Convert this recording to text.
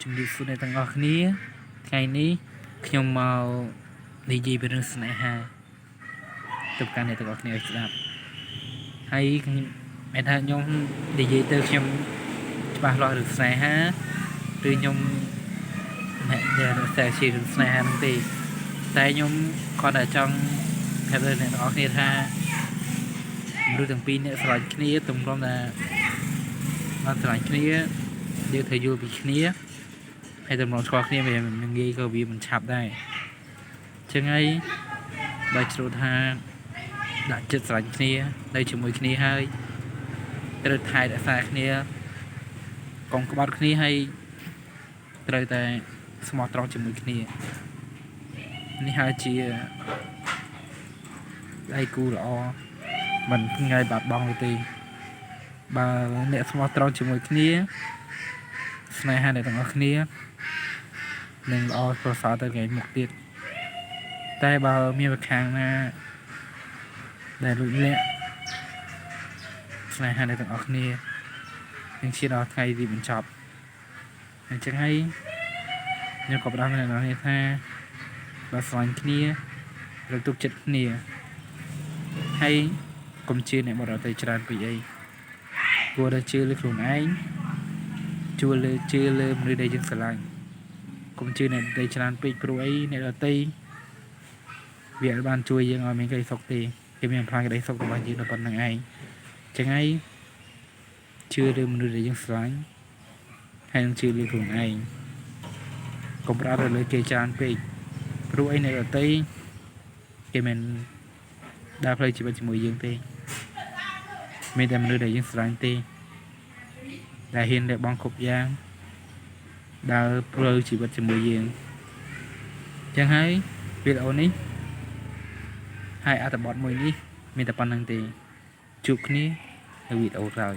ជំរាបសួរអ្នកទាំងអស់គ្នាថ្ងៃនេះខ្ញុំមកនិយាយពីរឿងស្នេហាទៅកាន់អ្នកទាំងអស់គ្នាឲ្យស្ដាប់ហើយមិនថាខ្ញុំនិយាយទៅខ្ញុំច្បាស់លាស់រឿងស្នេហាឬខ្ញុំមិនដែលតែជារឿងស្នេហានោះទេតែខ្ញុំគាត់តែចង់ប្រាប់អ្នកទាំងអស់គ្នាថាមនុស្សទាំងពីរអ្នកស្រឡាញ់គ្នាទំរំថាអត់ស្រឡាញ់គ្នាយើងត្រូវយល់ពីគ្នាហើយតម្រូវឆ្លងគ្នាវាមិនងាយក៏វាមិនឆាប់ដែរអញ្ចឹងហើយបើជ្រុលថាដាក់ចិត្តស្រឡាញ់គ្នានៅជាមួយគ្នាហើយត្រូវថែរក្សាគ្នាកុំក្បត់គ្នាហើយត្រូវតែស្មោះត្រង់ជាមួយគ្នានេះហើយជាដៃគូល្អមិនងាយបាត់បង់ទេបើអ្នកស្មោះត្រង់ជាមួយគ្នាស្នេហាអ្នកទាំងអស់គ្នានឹងល្អប្រសើរទៅថ្ងៃមុខទៀតតែបើមានម្ខាងណាដែលលួចលាក់ស្នេហាអ្នកទាំងអស់គ្នានឹងឈានដល់ថ្ងៃទីបញ្ចប់អញ្ចឹងហើយខ្ញុំក៏ផ្ដល់អ្នកនរគ្នាថាបើស្រឡាញ់គ្នាត្រូវទុកចិត្តគ្នាហើយកុំជឿអ្នកបរទេច្រើនពេកអីគួរតែជឿលើខ្លួនឯងជឿលើមនុស្សដែលយើងស្រឡាញ់កុំជឿអ្នកដទៃច្រើនពេកព្រោះអីអ្នកដទៃវាអាចបានជួយយើងឲ្យមានក្តីសុខទេគេមានផ្លាញក្តីសុខរបស់យើងដល់ប៉ុណ្្នឹងឯងអញ្ចឹងហើយជឿលើមនុស្សដែលយើងស្រឡាញ់ហើយនឹងជឿលើខ្លួនឯងកុំផ្ដោតលើគេច្រើនពេកព្រោះអីអ្នកដទៃគេមិនដើរផ្លូវជីវិតជាមួយយើងទេមានតែមនុស្សដែលយើងស្រឡាញ់ទេដែលហ៊ានលះបង់គ្រប់យ៉ាងដើរផ្លូវជីវិតជាមួយយើងអញ្ចឹងហើយវីដេអូនេះហើយអត្ថបទមួយនេះមានតែប៉ុណ្្នឹងទេជួបគ្នានៅវីដេអូក្រោយ